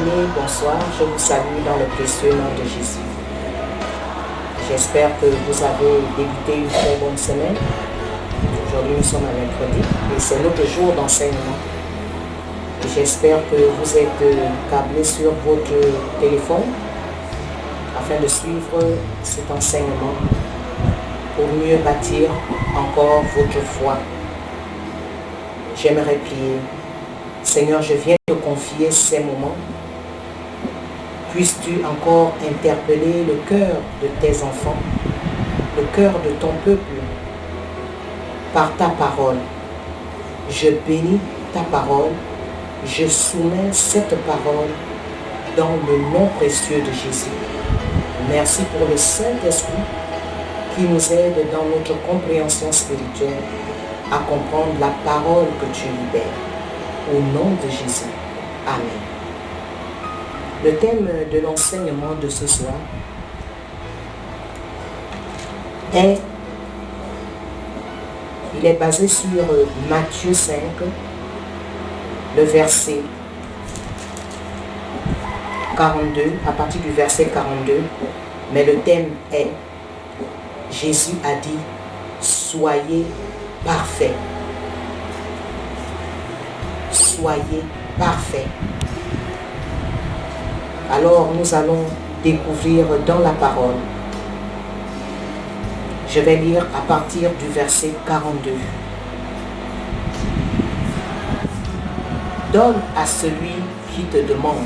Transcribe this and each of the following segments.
bien-aimés, bonsoir. Je vous salue dans le précieux nom de Jésus. J'espère que vous avez débuté une très bonne semaine. Aujourd'hui, nous sommes à mercredi et c'est notre jour d'enseignement. J'espère que vous êtes câblés sur votre téléphone afin de suivre cet enseignement pour mieux bâtir encore votre foi. J'aimerais prier. Seigneur, je viens te confier ces moments. Puisses-tu encore interpeller le cœur de tes enfants, le cœur de ton peuple, par ta parole. Je bénis ta parole, je soumets cette parole dans le nom précieux de Jésus. Merci pour le Saint-Esprit qui nous aide dans notre compréhension spirituelle à comprendre la parole que tu libères. Au nom de Jésus. Amen. Le thème de l'enseignement de ce soir est basé sur Matthieu 5, le verset 42, à partir du verset 42, mais le thème est Jésus a dit, soyez parfaits. Soyez parfaits. Alors nous allons découvrir dans la parole. Je vais lire à partir du verset 42. Donne à celui qui te demande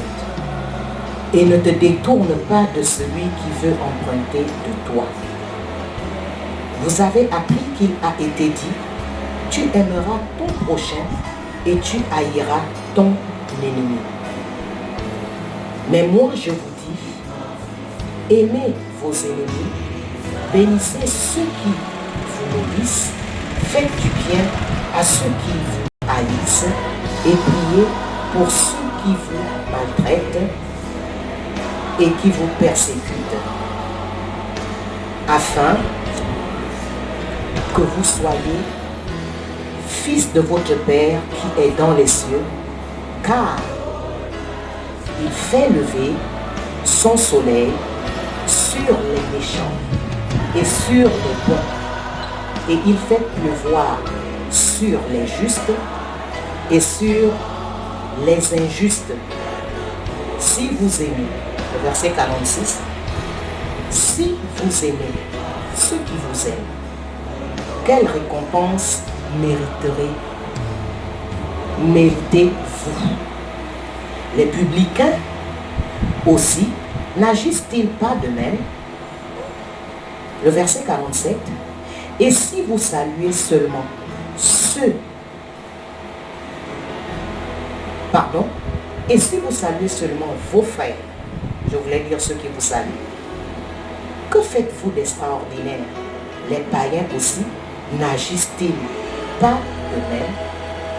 et ne te détourne pas de celui qui veut emprunter de toi. Vous avez appris qu'il a été dit, tu aimeras ton prochain et tu haïras ton ennemi. Mais moi je vous dis, aimez vos ennemis, bénissez ceux qui vous maudissent, faites du bien à ceux qui vous haïssent et priez pour ceux qui vous maltraitent et qui vous persécutent, afin que vous soyez fils de votre Père qui est dans les cieux, car il fait lever son soleil sur les méchants et sur les bons, et il fait pleuvoir sur les justes et sur les injustes. Si vous aimez, le verset 46, si vous aimez ceux qui vous aiment, quelle récompense méritez-vous? Les publicains aussi, n'agissent-ils pas de même? Le verset 47, et si vous saluez seulement et si vous saluez seulement vos frères, je voulais dire ceux qui vous saluent, que faites-vous d'extraordinaire? Les païens aussi, n'agissent-ils pas de même?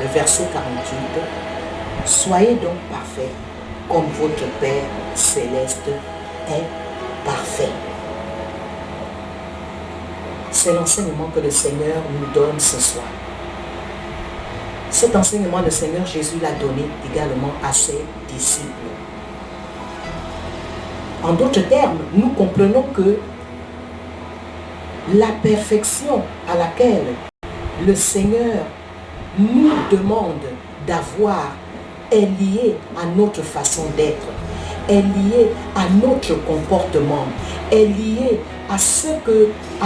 Le verset 48, soyez donc parfaits comme votre Père céleste est parfait. C'est l'enseignement que le Seigneur nous donne ce soir. Cet enseignement, le Seigneur Jésus l'a donné également à ses disciples. En d'autres termes, nous comprenons que la perfection à laquelle le Seigneur nous demande d'avoir est liée à notre façon d'être, est liée à notre comportement, est liée à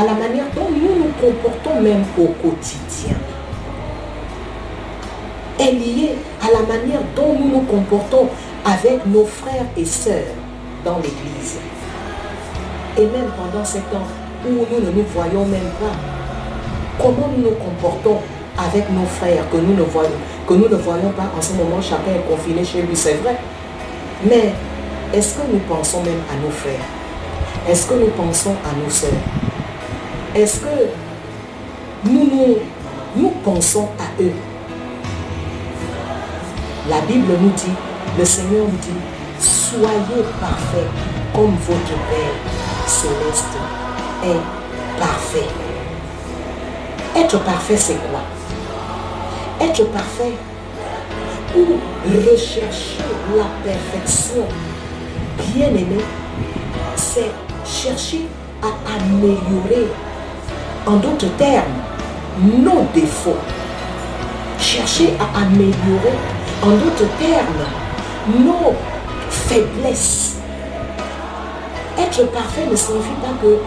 la manière dont nous nous comportons même au quotidien, est liée à la manière dont nous nous comportons avec nos frères et sœurs dans l'église. Et même pendant ces temps où nous ne nous voyons même pas, comment nous nous comportons avec nos frères que nous ne voyons pas en ce moment, chacun est confiné chez lui, c'est vrai. Mais est-ce que nous pensons même à nos frères? Est-ce que nous pensons à nos sœurs? Est-ce que nous pensons à eux? La Bible nous dit, le Seigneur nous dit, soyez parfaits comme votre Père céleste est parfait. Être parfait, c'est quoi? Être parfait ou rechercher la perfection, bien aimé, c'est chercher à améliorer, en d'autres termes, nos défauts. Chercher à améliorer, en d'autres termes, nos faiblesses. Être parfait ne signifie pas que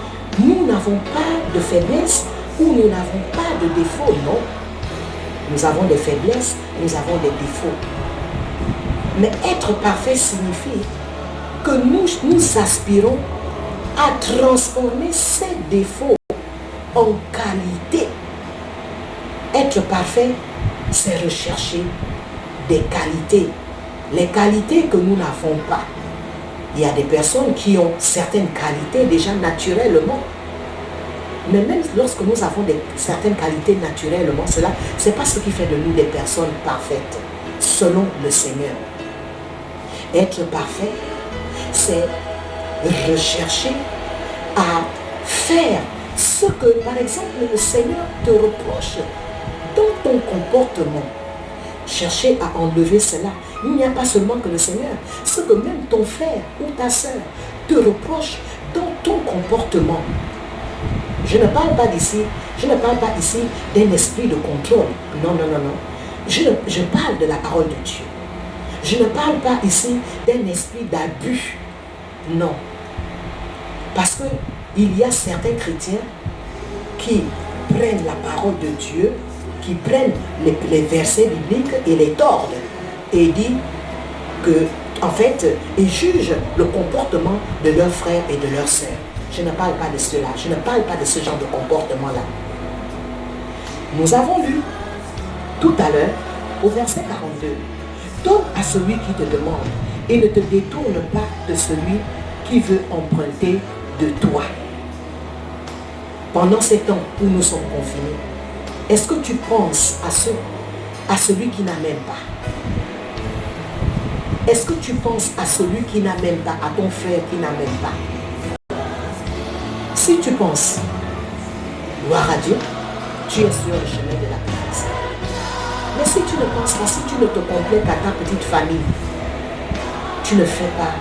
nous n'avons pas de faiblesse ou nous n'avons pas de défauts, non. Nous avons des faiblesses, nous avons des défauts. Mais être parfait signifie que nous aspirons à transformer ces défauts en qualité. Être parfait, c'est rechercher des qualités. Les qualités que nous n'avons pas. Il y a des personnes qui ont certaines qualités déjà naturellement. Mais même lorsque nous avons certaines qualités naturellement, cela, ce n'est pas ce qui fait de nous des personnes parfaites, selon le Seigneur. Être parfait, c'est rechercher à faire ce que, par exemple, le Seigneur te reproche dans ton comportement. Chercher à enlever cela. Il n'y a pas seulement que le Seigneur, ce que même ton frère ou ta soeur te reproche dans ton comportement. Je ne parle pas ici d'un esprit de contrôle. Non. Je parle de la parole de Dieu. Je ne parle pas ici d'un esprit d'abus. Non. Parce qu'il y a certains chrétiens qui prennent la parole de Dieu, qui prennent les versets bibliques et les tordent et disent que, en fait, ils jugent le comportement de leurs frères et de leurs sœurs. Je ne parle pas de cela, je ne parle pas de ce genre de comportement-là. Nous avons lu tout à l'heure au verset 42. Donne à celui qui te demande et ne te détourne pas de celui qui veut emprunter de toi. Pendant ces temps où nous sommes confinés, est-ce que tu penses à celui qui n'a même pas? Est-ce que tu penses à celui qui n'a même pas, à ton frère qui n'a même pas? Si tu penses, gloire à Dieu, tu es sur le chemin de la perfection. Mais si tu ne penses pas, si tu ne te complais qu'à ta petite famille, tu ne fais pas,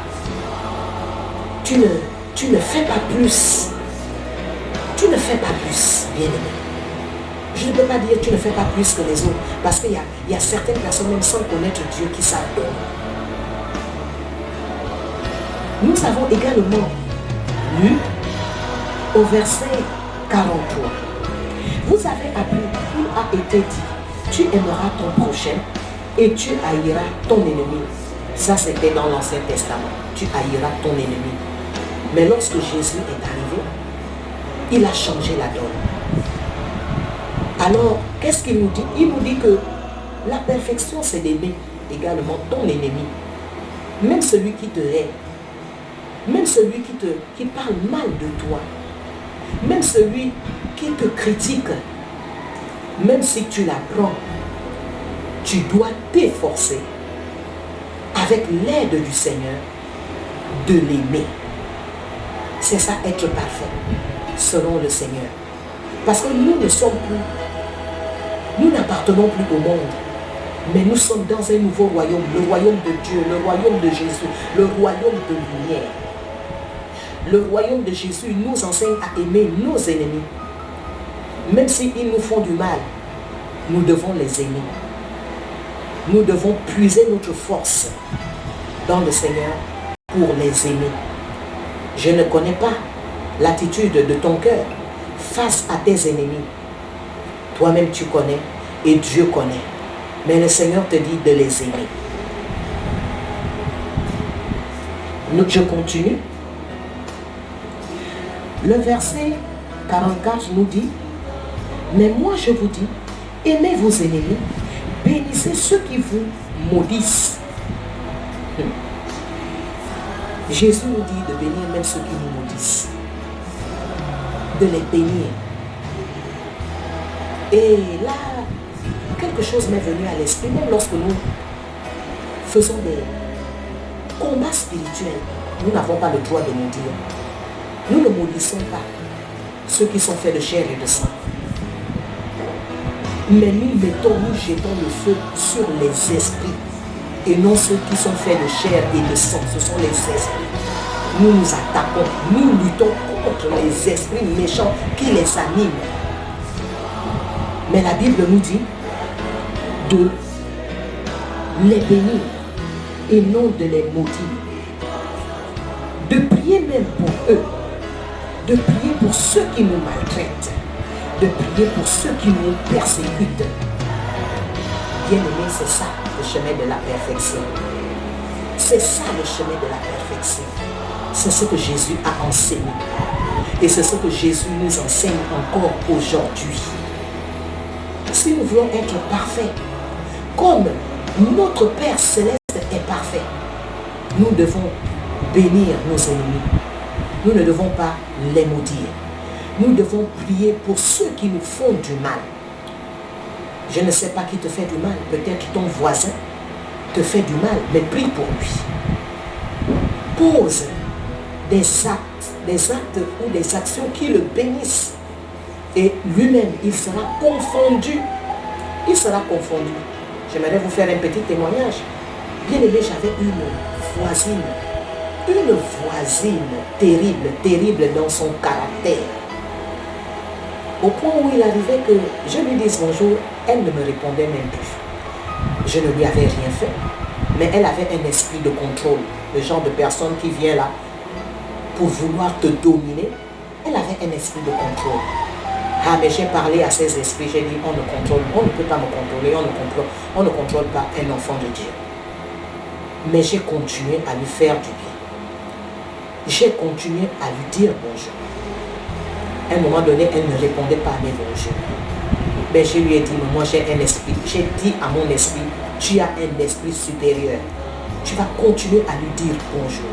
tu ne fais pas plus. Tu ne fais pas plus, bien aimé. Je ne peux pas dire que tu ne fais pas plus que les autres, parce qu'il y a certaines personnes, même sans connaître Dieu, qui savent donner. Nous avons également lu au verset 43. Vous avez appris, il a été dit, tu aimeras ton prochain et tu haïras ton ennemi. Ça, c'était dans l'Ancien Testament. Tu haïras ton ennemi. Mais lorsque Jésus est arrivé, il a changé la donne. Alors, qu'est-ce qu'il nous dit? Il nous dit que la perfection, c'est d'aimer également ton ennemi. Même celui qui te hait. Même celui qui parle mal de toi. Même celui qui te critique. Même si tu l'apprends, tu dois t'efforcer, avec l'aide du Seigneur, de l'aimer. C'est ça, être parfait, selon le Seigneur. Parce que nous ne sommes plus, nous n'appartenons plus au monde, mais nous sommes dans un nouveau royaume, le royaume de Dieu, le royaume de Jésus, le royaume de lumière. Le royaume de Jésus nous enseigne à aimer nos ennemis. Même s'ils nous font du mal, nous devons les aimer. Nous devons puiser notre force dans le Seigneur pour les aimer. Je ne connais pas l'attitude de ton cœur face à tes ennemis. Toi-même tu connais et Dieu connaît. Mais le Seigneur te dit de les aimer. Je continue. Le verset 44 nous dit, mais moi je vous dis, aimez vos ennemis, bénissez ceux qui vous maudissent. Jésus nous dit de bénir même ceux qui nous maudissent. De les bénir. Et là, quelque chose m'est venu à l'esprit, même lorsque nous faisons des combats spirituels, nous n'avons pas le droit de maudire. Nous ne maudissons pas ceux qui sont faits de chair et de sang. Mais nous jetons le feu sur les esprits. et non ceux qui sont faits de chair et de sang. Ce sont les esprits. Nous nous attaquons, nous luttons contre les esprits méchants qui les animent. Mais la Bible nous dit de les bénir et non de les maudire. De prier même pour eux. De prier pour ceux qui nous maltraitent. De prier pour ceux qui nous persécutent. Bien-aimé, c'est ça le chemin de la perfection. C'est ça le chemin de la perfection. C'est ce que Jésus a enseigné. Et c'est ce que Jésus nous enseigne encore aujourd'hui. Si nous voulons être parfaits, comme notre Père Céleste est parfait, nous devons bénir nos ennemis. Nous ne devons pas les maudire. Nous devons prier pour ceux qui nous font du mal. Je ne sais pas qui te fait du mal. Peut-être ton voisin te fait du mal, mais prie pour lui. Pose des actes ou des actions qui le bénissent. Et lui-même, il sera confondu. Il sera confondu. J'aimerais vous faire un petit témoignage. Bien aimé, j'avais une voisine terrible dans son caractère. Au point où il arrivait que je lui dise bonjour, elle ne me répondait même plus. Je ne lui avais rien fait, mais elle avait un esprit de contrôle. Le genre de personne qui vient là pour vouloir te dominer. Elle avait un esprit de contrôle. Ah, mais j'ai parlé à ces esprits, j'ai dit on ne peut pas me contrôler, on ne contrôle pas un enfant de Dieu. Mais j'ai continué à lui faire du bien. J'ai continué à lui dire bonjour. À un moment donné, elle ne répondait pas à mes bonjours. Mais je lui ai dit, moi j'ai un esprit. J'ai dit à mon esprit, tu as un esprit supérieur. Tu vas continuer à lui dire bonjour.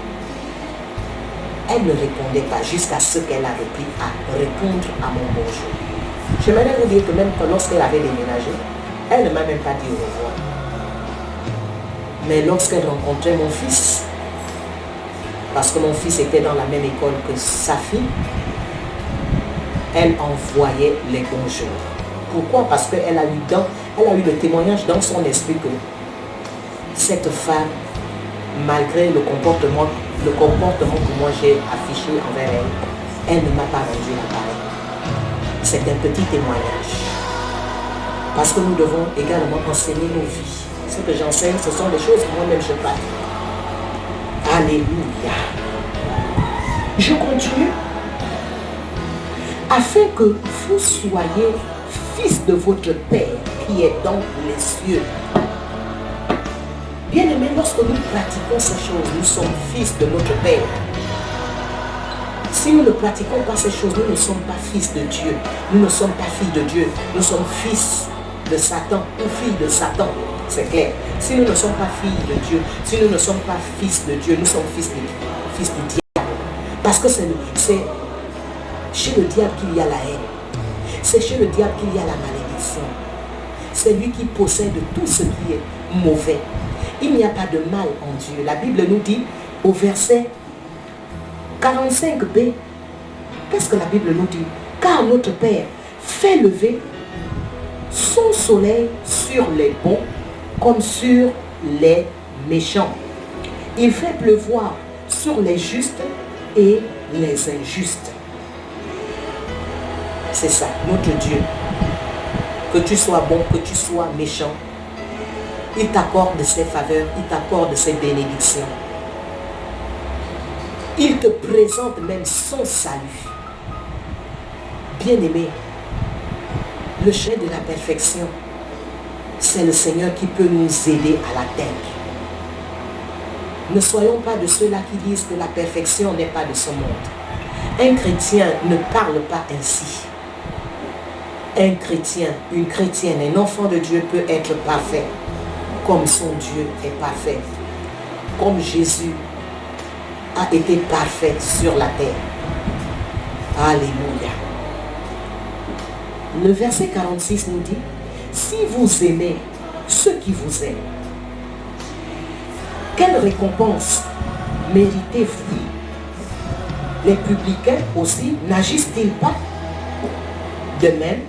Elle ne répondait pas jusqu'à ce qu'elle a repris à répondre à mon bonjour. J'aimerais vous dire que même lorsqu'elle avait déménagé, elle ne m'a même pas dit au revoir. Mais lorsqu'elle rencontrait mon fils, parce que mon fils était dans la même école que sa fille, elle envoyait les bonjours. Pourquoi? Parce qu'elle a eu le témoignage dans son esprit que cette femme, malgré le comportement que moi j'ai affiché envers elle, elle ne m'a pas rendu l'appareil. C'est un petit témoignage. Parce que nous devons également enseigner nos vies. Ce que j'enseigne, ce sont des choses que moi-même je pratique. Alléluia. Je continue. Afin que vous soyez fils de votre Père qui est dans les cieux. Bien-aimés, lorsque nous pratiquons ces choses, nous sommes fils de notre Père. Si nous ne pratiquons pas ces choses, nous ne sommes pas fils de Dieu. Nous ne sommes pas filles de Dieu. Nous sommes fils de Satan ou filles de Satan. C'est clair. Si nous ne sommes pas filles de Dieu, si nous ne sommes pas fils de Dieu, nous sommes fils du diable. Parce que c'est chez le diable qu'il y a la haine. C'est chez le diable qu'il y a la malédiction. C'est lui qui possède tout ce qui est mauvais. Il n'y a pas de mal en Dieu. La Bible nous dit au verset 45b, qu'est-ce que la Bible nous dit? Car notre Père fait lever son soleil sur les bons comme sur les méchants. Il fait pleuvoir sur les justes et les injustes. C'est ça, notre Dieu. Que tu sois bon, que tu sois méchant, il t'accorde ses faveurs, il t'accorde ses bénédictions. Il te présente même son salut. Bien-aimé, le chemin de la perfection, c'est le Seigneur qui peut nous aider à l'atteindre. Ne soyons pas de ceux-là qui disent que la perfection n'est pas de ce monde. Un chrétien ne parle pas ainsi. Un chrétien, une chrétienne, un enfant de Dieu peut être parfait comme son Dieu est parfait. Comme Jésus a été parfait sur la terre. Alléluia. Le verset 46 nous dit, si vous aimez ceux qui vous aiment, quelle récompense méritez-vous? Les publicains aussi n'agissent-ils pas de même?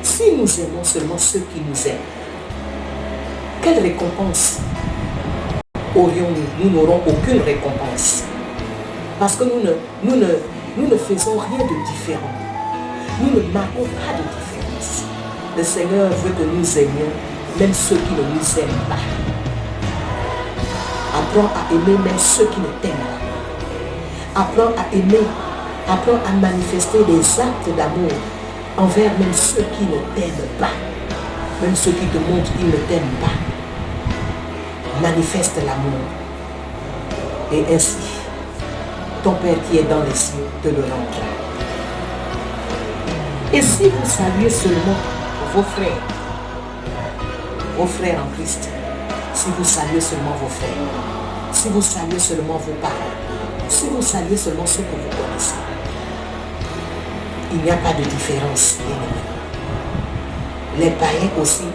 Si nous aimons seulement ceux qui nous aiment, quelle récompense aurions-nous? Nous n'aurons aucune récompense. Parce que nous ne faisons rien de différent. Nous ne marquons pas de différence. Le Seigneur veut que nous aimions même ceux qui ne nous aiment pas. Apprends à aimer même ceux qui ne t'aiment pas. Apprends à aimer, apprends à manifester des actes d'amour envers même ceux qui ne t'aiment pas. Même ceux qui te montrent qu'ils ne t'aiment pas. Manifeste l'amour. Et ainsi, ton Père qui est dans les cieux te le rendra. Et si vous saluez seulement vos frères en Christ, si vous saluez seulement vos frères, si vous saluez seulement vos parents, si vous saluez seulement ceux que vous connaissez, il n'y a pas de différence, bien-aimés. Les païens aussi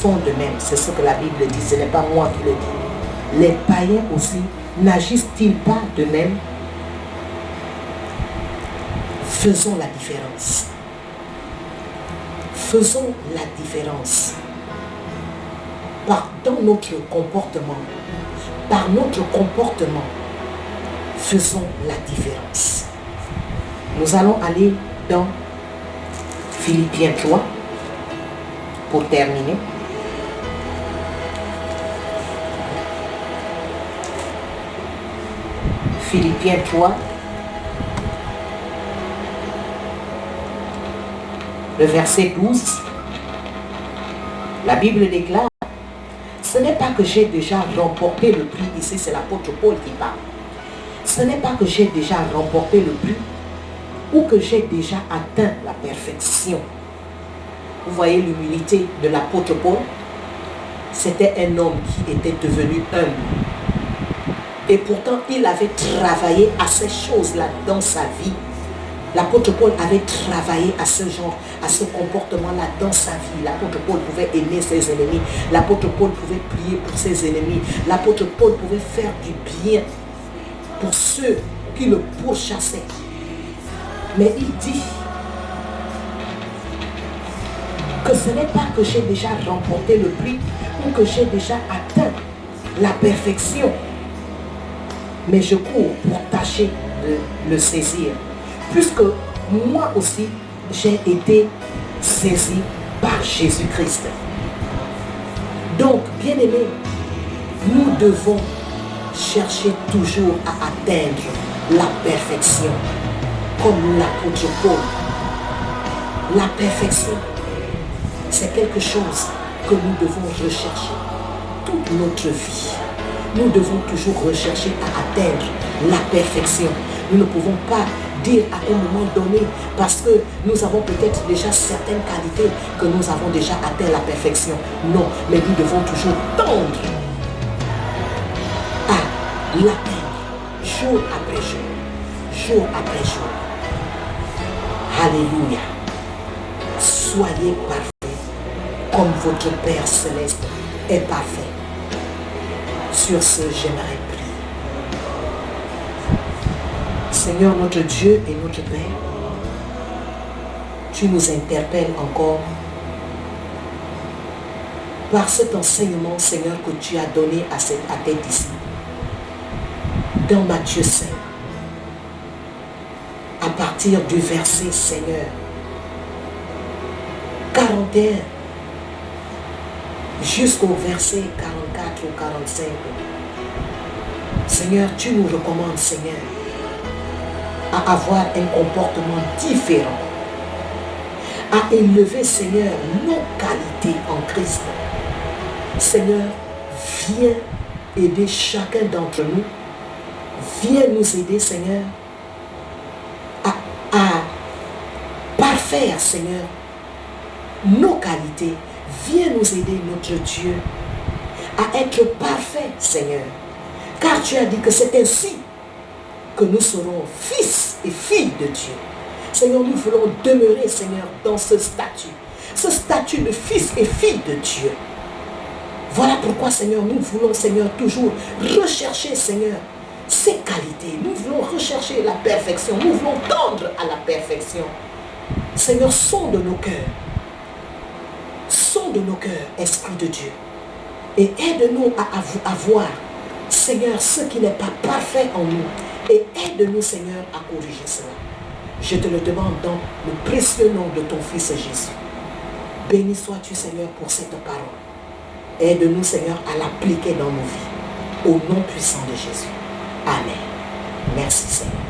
font de même. C'est ce que la Bible dit, ce n'est pas moi qui le dis. Les païens aussi n'agissent-ils pas de même? Faisons la différence. Faisons la différence. Dans notre comportement, par notre comportement, faisons la différence. Nous allons aller dans Philippiens 3 pour terminer. Philippiens 3, le verset 12. La Bible déclare: ce n'est pas que j'ai déjà remporté le prix. Ici, c'est l'apôtre Paul qui parle. Ce n'est pas que j'ai déjà remporté le prix ou que j'ai déjà atteint la perfection. Vous voyez l'humilité de l'apôtre Paul? C'était un homme qui était devenu humble. Et pourtant, il avait travaillé à ces choses-là dans sa vie. L'apôtre Paul avait travaillé à ce genre, à ce comportement-là dans sa vie. L'apôtre Paul pouvait aimer ses ennemis. L'apôtre Paul pouvait prier pour ses ennemis. L'apôtre Paul pouvait faire du bien pour ceux qui le pourchassaient. Mais il dit que ce n'est pas que j'ai déjà remporté le prix ou que j'ai déjà atteint la perfection, mais je cours pour tâcher de le saisir. Puisque moi aussi, j'ai été saisi par Jésus-Christ. Donc, bien-aimés, nous devons chercher toujours à atteindre la perfection, comme l'apôtre Paul. La perfection, c'est quelque chose que nous devons rechercher toute notre vie. Nous devons toujours rechercher à atteindre la perfection. Nous ne pouvons pas dire à un moment donné, parce que nous avons peut-être déjà certaines qualités, que nous avons déjà atteint la perfection. Non, mais nous devons toujours tendre à l'atteindre, jour après jour, jour après jour. Alléluia. Soyez parfaits, comme votre Père Céleste est parfait. Sur ce, j'aimerais prier. Seigneur notre Dieu et notre Père, tu nous interpelles encore par cet enseignement, Seigneur, que tu as donné à tes disciples. Dans Matthieu 5, à partir du verset, Seigneur, 41, jusqu'au verset 44 ou 45. Seigneur, tu nous recommandes, Seigneur, à avoir un comportement différent, à élever, Seigneur, nos qualités en Christ. Seigneur, viens aider chacun d'entre nous. Viens nous aider, Seigneur, à parfaire, Seigneur, nos qualités. Viens nous aider, notre Dieu, à être parfait, Seigneur. Car tu as dit que c'est ainsi que nous serons fils et filles de Dieu. Seigneur, nous voulons demeurer, Seigneur, dans ce statut de fils et fille de Dieu. Voilà pourquoi, Seigneur, nous voulons, Seigneur, toujours rechercher, Seigneur, ces qualités. Nous voulons rechercher la perfection. Nous voulons tendre à la perfection. Seigneur, sonde nos cœurs. Sonde nos cœurs, Esprit de Dieu. Et aide-nous à voir, Seigneur, ce qui n'est pas parfait en nous. Et aide-nous, Seigneur, à corriger cela. Je te le demande dans le précieux nom de ton Fils Jésus. Béni sois-tu, Seigneur, pour cette parole. Aide-nous, Seigneur, à l'appliquer dans nos vies. Au nom puissant de Jésus. Amen. Merci, Seigneur.